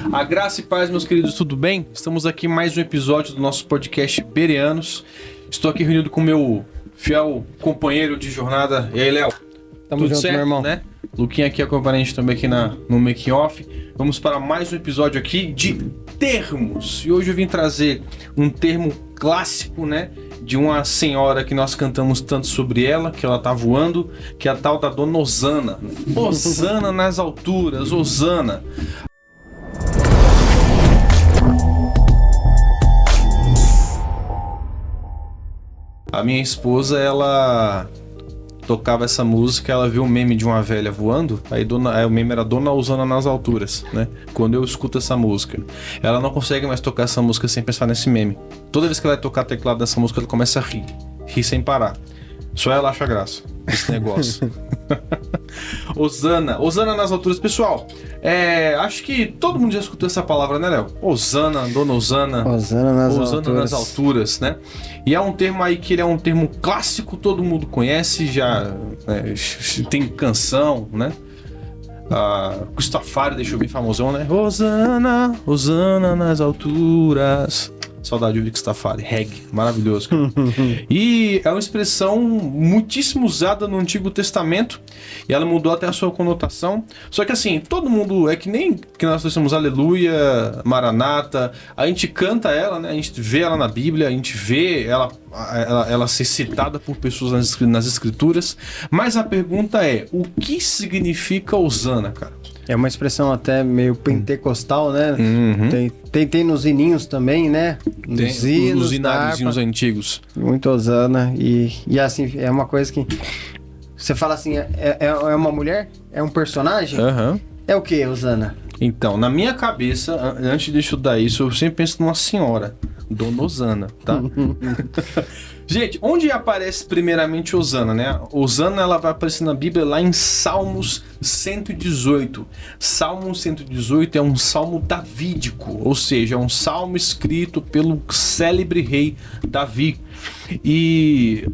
A graça e paz, meus queridos, tudo bem? Estamos aqui em mais um episódio do nosso podcast Bereanos. Estou aqui reunido com meu fiel companheiro de jornada. E aí, Léo? Tamo junto, certo, meu irmão. Né? Luquinha aqui acompanha a gente também aqui no Making Off. Vamos para mais um episódio aqui de termos. E hoje eu vim trazer um termo clássico, né? De uma senhora que nós cantamos tanto sobre ela, que ela tá voando, que é a tal da Dona Osana. Osana nas alturas, Osana. A minha esposa, ela tocava essa música, ela viu um meme de uma velha voando, aí o meme era Dona Osana nas alturas, né? Quando eu escuto essa música, ela não consegue mais tocar essa música sem pensar nesse meme. Toda vez que ela vai tocar teclado dessa música, ela começa a rir sem parar. Só ela acha graça, esse negócio. Osana nas alturas. Pessoal, acho que todo mundo já escutou essa palavra, né, Léo? Osana, Dona Osana. Osana nas alturas, né? E é um termo aí que ele é um termo clássico, todo mundo conhece, já tem canção, né? Gustafari deixou bem famosão, né? Osana, Osana nas alturas. Saudade de Gustafari, reggae, maravilhoso, cara. E é uma expressão muitíssimo usada no Antigo Testamento e ela mudou até a sua conotação. Só que assim, todo mundo, é que nem que nós dissemos Aleluia, Maranata, a gente canta ela, né? A gente vê ela na Bíblia, a gente vê ela ser citada por pessoas nas Escrituras, mas a pergunta é, o que significa Osana, cara? É uma expressão até meio pentecostal, né? Uhum. Tem nos hininhos também, né? Nos hinos antigos. Muito Osana. E assim, é uma coisa que... Você fala assim, é uma mulher? É um personagem? Uhum. É o que, Osana? Então, na minha cabeça, antes de estudar isso, eu sempre penso numa senhora, Dona Osana, tá? Gente, onde aparece primeiramente Osana, né? Osana, ela vai aparecer na Bíblia lá em Salmos 118. Salmo 118 é um salmo davídico, ou seja, é um salmo escrito pelo célebre rei Davi. E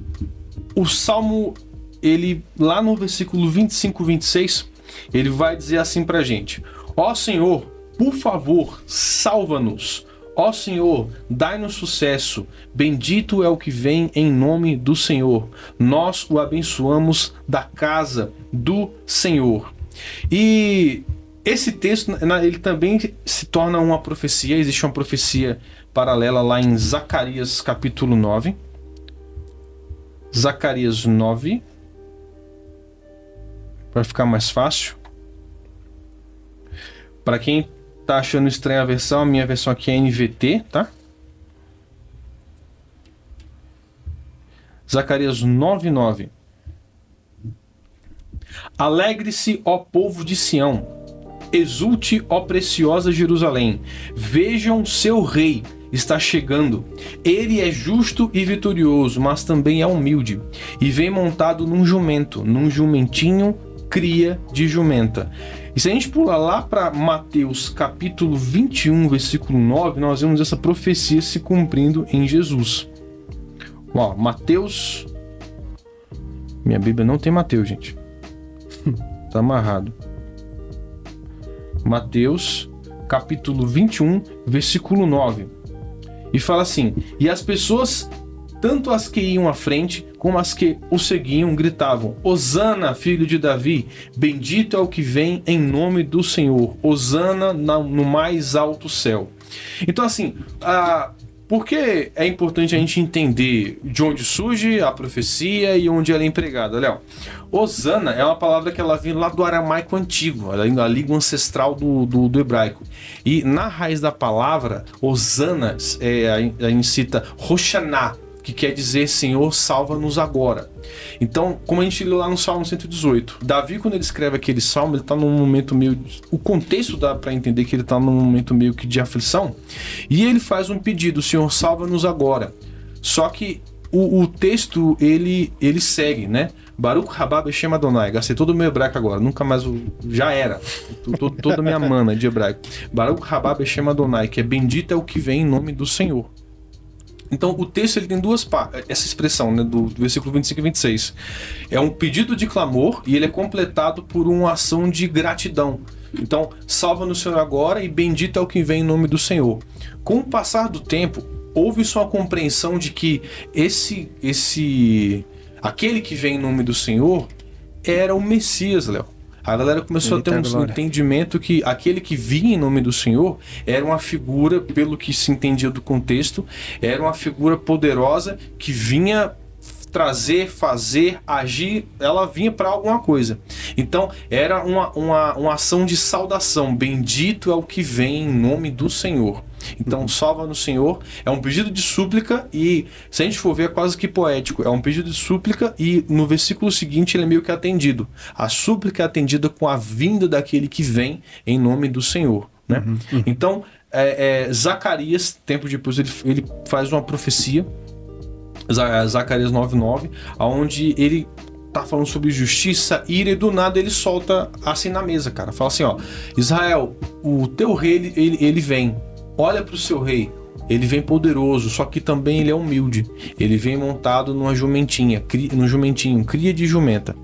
o salmo, ele, lá no versículo 25, 26, ele vai dizer assim pra gente: Ó Senhor, por favor, salva-nos. Ó Senhor, dai-nos sucesso. Bendito é o que vem em nome do Senhor. Nós o abençoamos da casa do Senhor. E esse texto, ele também se torna uma profecia. Existe uma profecia paralela lá em Zacarias capítulo 9. Zacarias 9. Para ficar mais fácil. Para quem tá achando estranha a versão, a minha versão aqui é NVT, tá? Zacarias 9:9. Alegre-se, ó povo de Sião, exulte, ó preciosa Jerusalém, vejam seu rei está chegando. Ele é justo e vitorioso, mas também é humilde, e vem montado num jumento, num jumentinho, cria de jumenta. E se a gente pular lá para Mateus capítulo 21, versículo 9, nós vemos essa profecia se cumprindo em Jesus. Ó, Mateus... Minha Bíblia não tem Mateus, gente. Tá amarrado. Mateus capítulo 21, versículo 9. E fala assim: E as pessoas, tanto as que iam à frente, como as que o seguiam, gritavam: Osana, filho de Davi, bendito é o que vem em nome do Senhor, Osana no mais alto céu. Então assim, por que é importante a gente entender de onde surge a profecia e onde ela é empregada, Léo? Osana é uma palavra que ela vem lá do aramaico antigo, a língua ancestral do hebraico. E na raiz da palavra, Osana, a gente cita Roshaná, que quer dizer Senhor, salva-nos agora. Então, como a gente lê lá no Salmo 118, Davi, quando ele escreve aquele salmo, ele está num momento meio... O contexto dá para entender que ele está num momento meio que de aflição, e ele faz um pedido: Senhor, salva-nos agora. Só que o texto, ele segue, né? Baruch rabá beshem Adonai. Gastei todo o meu hebraico agora, nunca mais... Já era. Toda a minha mana de hebraico. Baruch rabá beshem Adonai, que é bendito é o que vem em nome do Senhor. Então, o texto ele tem duas partes, essa expressão, né, do versículo 25 e 26. É um pedido de clamor e ele é completado por uma ação de gratidão. Então, salva-nos, Senhor, agora e bendito é o que vem em nome do Senhor. Com o passar do tempo, houve-se uma compreensão de que aquele que vem em nome do Senhor era o Messias, Léo. A galera começou a ter um entendimento que aquele que vinha em nome do Senhor era uma figura, pelo que se entendia do contexto, era uma figura poderosa que vinha trazer, fazer, agir, ela vinha para alguma coisa. Então, era uma ação de saudação. Bendito é o que vem em nome do Senhor. Então, salva no Senhor, é um pedido de súplica e, se a gente for ver, é quase que poético. É um pedido de súplica e no versículo seguinte ele é meio que atendido. A súplica é atendida com a vinda daquele que vem em nome do Senhor, né? Então, Zacarias, tempo depois, ele faz uma profecia, Zacarias 9:9, onde ele tá falando sobre justiça, ira, e do nada ele solta assim na mesa, cara. Fala assim, ó: Israel, o teu rei, ele vem. Olha pro seu rei, ele vem poderoso, só que também ele é humilde. Ele vem montado num jumentinho, cria de jumenta.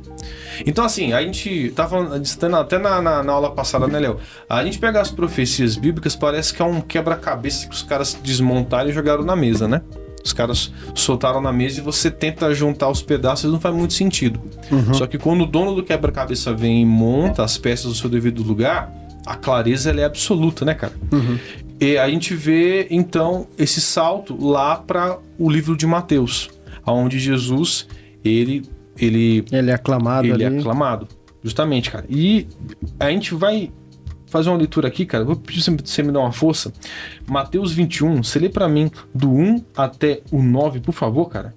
Então assim, a gente tá falando, até na aula passada, né, Léo? A gente pega as profecias bíblicas, parece que é um quebra-cabeça que os caras desmontaram e jogaram na mesa, né? Os caras soltaram na mesa e você tenta juntar os pedaços, não faz muito sentido. Só que quando o dono do quebra-cabeça vem e monta as peças no seu devido lugar, a clareza ela é absoluta, né, cara? E a gente vê, então, esse salto lá para o livro de Mateus, onde Jesus, ele é aclamado. Ele é aclamado, justamente, cara. E a gente vai fazer uma leitura aqui, cara. Vou pedir pra você me dar uma força. Mateus 21, você lê pra mim do 1 até o 9, por favor, cara.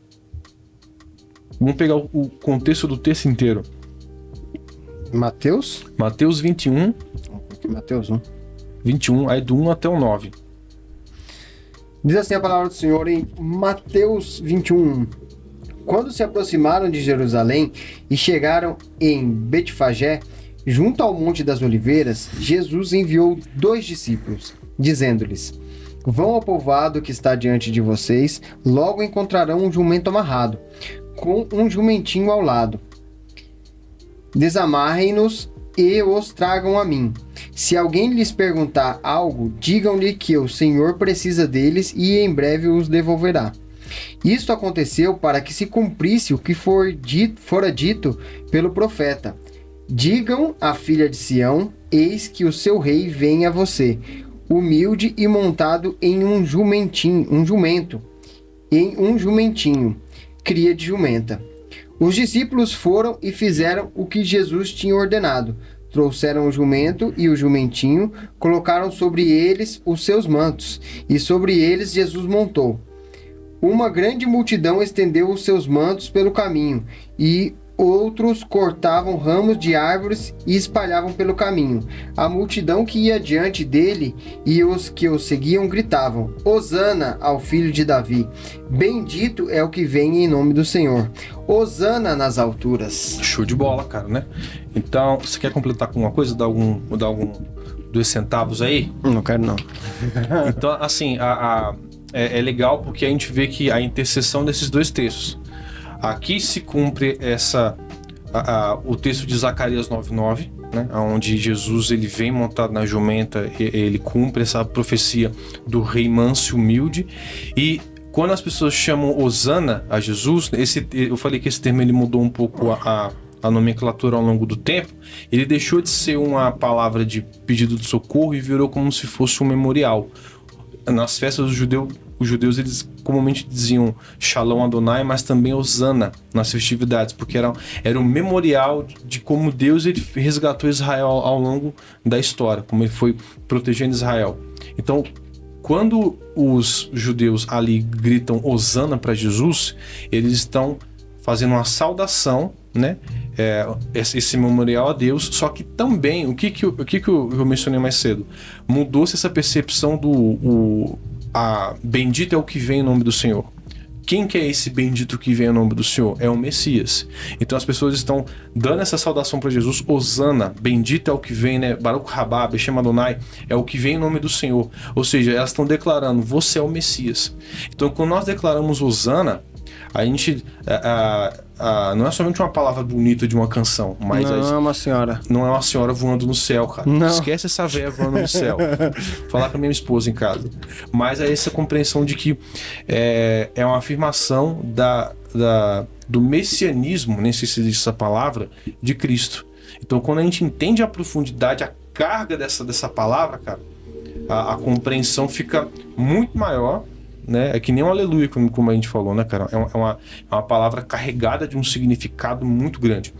Vamos pegar o contexto do texto inteiro. Mateus 21. Mateus 1. 21, aí do 1 até o 9. Diz assim a palavra do Senhor em Mateus 21. Quando se aproximaram de Jerusalém e chegaram em Betfagé, junto ao Monte das Oliveiras, Jesus enviou 2 discípulos, dizendo-lhes: Vão ao povoado que está diante de vocês, logo encontrarão um jumento amarrado, com um jumentinho ao lado. Desamarrem-nos e os tragam a mim. Se alguém lhes perguntar algo, digam-lhe que o Senhor precisa deles e em breve os devolverá. Isto aconteceu para que se cumprisse o que fora dito pelo profeta. Digam à filha de Sião: eis que o seu rei vem a você, humilde e montado em um jumento, cria de jumenta. Os discípulos foram e fizeram o que Jesus tinha ordenado. Trouxeram o jumento e o jumentinho, colocaram sobre eles os seus mantos, e sobre eles Jesus montou. Uma grande multidão estendeu os seus mantos pelo caminho, e outros cortavam ramos de árvores e espalhavam pelo caminho. A multidão que ia diante dele e os que o seguiam gritavam: Hosana ao filho de Davi! Bendito é o que vem em nome do Senhor! Hosana nas alturas! Show de bola, cara, né? Então, você quer completar com uma coisa? Dar algum 2 centavos aí? Não quero, não. Então, assim, é legal porque a gente vê que a interseção desses 2 textos. Aqui se cumpre o texto de Zacarias 9:9, né, onde Jesus ele vem montado na jumenta, ele cumpre essa profecia do rei manso e humilde. E quando as pessoas chamam Hosana a Jesus, eu falei que esse termo ele mudou um pouco a nomenclatura ao longo do tempo. Ele deixou de ser uma palavra de pedido de socorro e virou como se fosse um memorial. Nas festas dos judeus eles comumente diziam Shalom Adonai, mas também Hosana nas festividades, porque era um memorial de como Deus ele resgatou Israel ao longo da história, como ele foi protegendo Israel. Então, quando os judeus ali gritam Hosana para Jesus, eles estão fazendo uma saudação, né? Esse memorial a Deus, só que também, o que eu mencionei mais cedo, mudou-se essa percepção bendito é o que vem em nome do Senhor. quem que é esse bendito que vem em nome do Senhor? É o Messias. Então as pessoas estão dando essa saudação para Jesus, Hosana, bendito é o que vem, né? Baruch Rabá, Beshem Adonai, é o que vem em nome do Senhor. Ou seja, elas estão declarando, você é o Messias. Então quando nós declaramos Hosana, a gente não é somente uma palavra bonita de uma canção, mas não é uma senhora. Não é uma senhora voando no céu, cara. Não. Esquece essa véia voando no céu. Falar com a minha esposa em casa. Mas é essa compreensão de que é uma afirmação do messianismo, nem sei se existe essa palavra, de Cristo. Então, quando a gente entende a profundidade, a carga dessa palavra, cara, a compreensão fica muito maior. Né? É que nem um aleluia, como a gente falou, né, cara? É uma palavra carregada de um significado muito grande.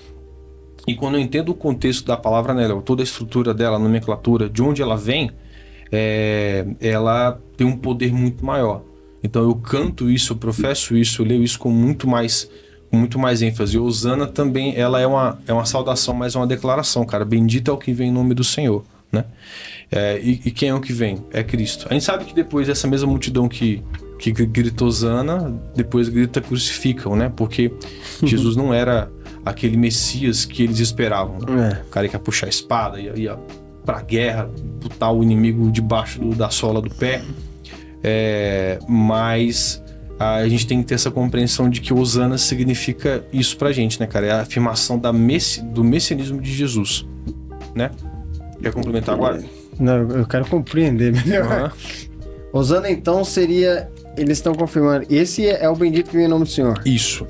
E quando eu entendo o contexto da palavra, né, toda a estrutura dela, a nomenclatura, de onde ela vem, ela tem um poder muito maior. Então eu canto isso, eu professo isso, eu leio isso com muito mais ênfase. E Hosana também, ela é uma saudação, mas é uma declaração, cara. Bendito é o que vem em nome do Senhor, né? E quem é o que vem? É Cristo. A gente sabe que depois essa mesma multidão que grita Hosana, depois grita crucificam, né? Porque Jesus não era aquele Messias que eles esperavam. Né? O cara que ia puxar a espada, ia pra guerra, botar o inimigo debaixo da sola do pé. Mas a gente tem que ter essa compreensão de que Hosana significa isso pra gente, né, cara? É a afirmação do messianismo de Jesus, né? Quer complementar agora? Não, eu quero compreender melhor. Hosana, então, seria... Eles estão confirmando, esse é o bendito que vem em nome do Senhor. Isso.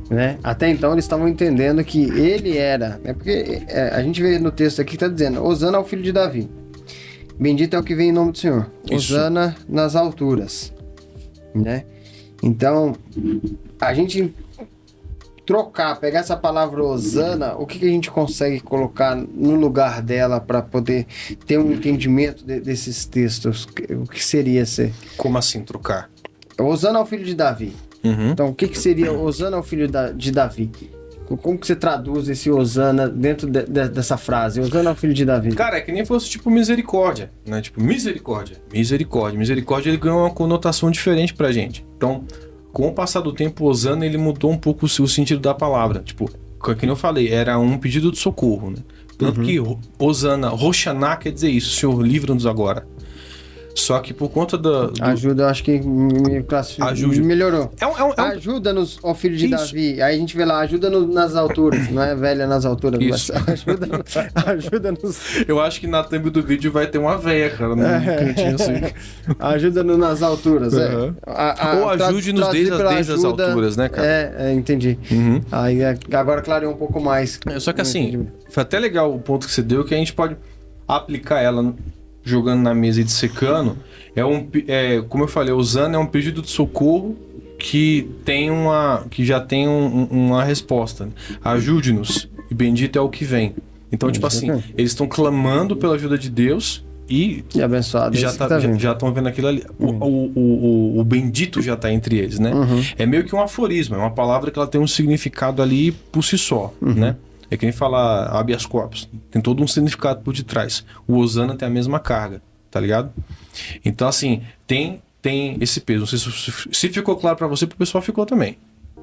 Né? Até então, eles estavam entendendo que ele era... Né? Porque a gente vê no texto aqui que está dizendo, Hosana é o filho de Davi. Bendito é o que vem em nome do Senhor. Hosana nas alturas. Né? Então, a gente... pegar essa palavra Hosana, o que a gente consegue colocar no lugar dela para poder ter um entendimento desses textos? O que seria ser? Como assim trocar? Hosana é o filho de Davi. Uhum. Então, o que seria Hosana é o filho de Davi? Como que você traduz esse Hosana dentro dessa frase? Hosana é o filho de Davi. Cara, é que nem fosse tipo misericórdia, né? Tipo, misericórdia. Misericórdia, ele ganhou uma conotação diferente pra gente. Então, com o passar do tempo, Hosana, ele mudou um pouco o sentido da palavra. Tipo, como eu falei, era um pedido de socorro, né? Tanto que Hosana, Roshaná quer dizer isso, Senhor, livra-nos agora. Só que por conta Ajuda, eu acho que me melhorou. Ajuda-nos, ó filho de Davi. Aí a gente vê lá, ajuda-nos nas alturas. Não é velha nas alturas, isso. Mas ajuda-nos. Eu acho que na thumb do vídeo vai ter uma véia, cara, no cantinho assim. Ajuda-nos nas alturas, Ou ajude-nos desde as alturas, né, cara? Entendi. Uhum. Aí agora clareou um pouco mais. Só que assim, foi até legal o ponto que você deu, que a gente pode aplicar ela jogando na mesa e dissecando. Como eu falei, Hosana é um pedido de socorro que já tem uma resposta. Ajude-nos, e bendito é o que vem. Então, tipo assim, eles estão clamando pela ajuda de Deus e abençoado. Já estão vendo aquilo ali. O bendito já está entre eles, né? Uhum. É meio que um aforismo, é uma palavra que ela tem um significado ali por si só, né? É que nem falar habeas corpus. Tem todo um significado por detrás. O Hosana tem a mesma carga, tá ligado? Então, assim, tem esse peso. Não sei se ficou claro pra você, pro pessoal ficou também.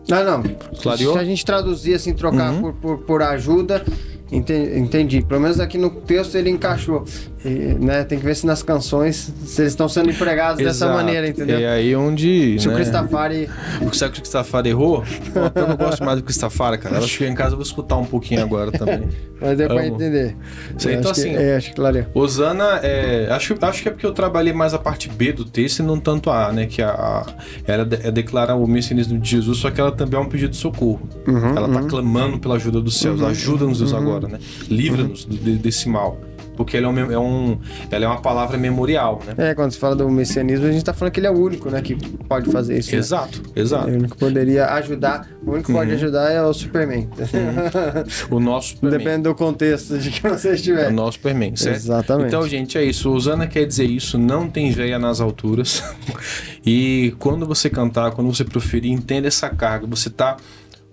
Não. Clareou? Se a gente traduzir assim, trocar por ajuda, entendi. Pelo menos aqui no texto ele encaixou. Né? Tem que ver se nas canções, se eles estão sendo empregados dessa maneira, entendeu? É aí onde... Se o Cristafari... Sabe que o Cristafari errou? Eu não gosto mais do Cristafari, cara. Ela chega em casa, eu vou escutar um pouquinho agora também. Mas deu pra entender. Então assim, acho que clareou. Hosana, acho que é porque eu trabalhei mais a parte B do texto e não tanto a A, né? Que ela declara o messianismo de Jesus, só que ela também é um pedido de socorro. Ela tá clamando pela ajuda dos céus. Ajuda-nos, Deus, agora, né? Livra-nos desse mal. Porque ela é uma palavra memorial, né? Quando se fala do messianismo, a gente tá falando que ele é o único, né? Que pode fazer isso. Exato. É o único que poderia ajudar. O único que pode ajudar é o Superman. O nosso Superman. Depende do contexto de que você estiver. É o nosso Superman, certo? Exatamente. Então, gente, é isso. Hosana quer dizer isso, não tem veia nas alturas. E quando você cantar, quando você proferir, entenda essa carga. Você tá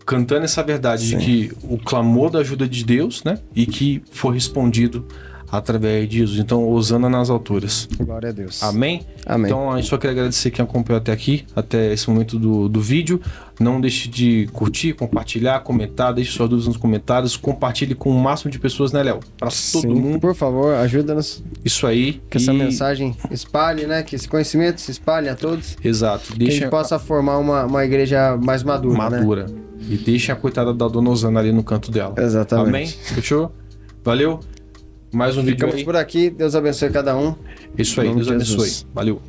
cantando essa verdade de que o clamor da ajuda de Deus, né? E que foi respondido através de Jesus. Então, hosana nas alturas. Glória a Deus. Amém? Amém. Então, a gente só queria agradecer quem acompanhou até aqui, até esse momento do vídeo. Não deixe de curtir, compartilhar, comentar, deixe suas dúvidas nos comentários, compartilhe com o máximo de pessoas, né, Léo? Para todo mundo. Por favor, ajuda-nos. Isso aí. Que essa mensagem espalhe, né? Que esse conhecimento se espalhe a todos. Exato. Que a gente possa formar uma igreja mais madura. Né? E deixem a coitada da dona Osana ali no canto dela. Exatamente. Amém? Fechou? Valeu. Mais um vídeo aí. Ficamos por aqui. Deus abençoe cada um. Isso aí. Em nome Deus de abençoe. Jesus. Valeu.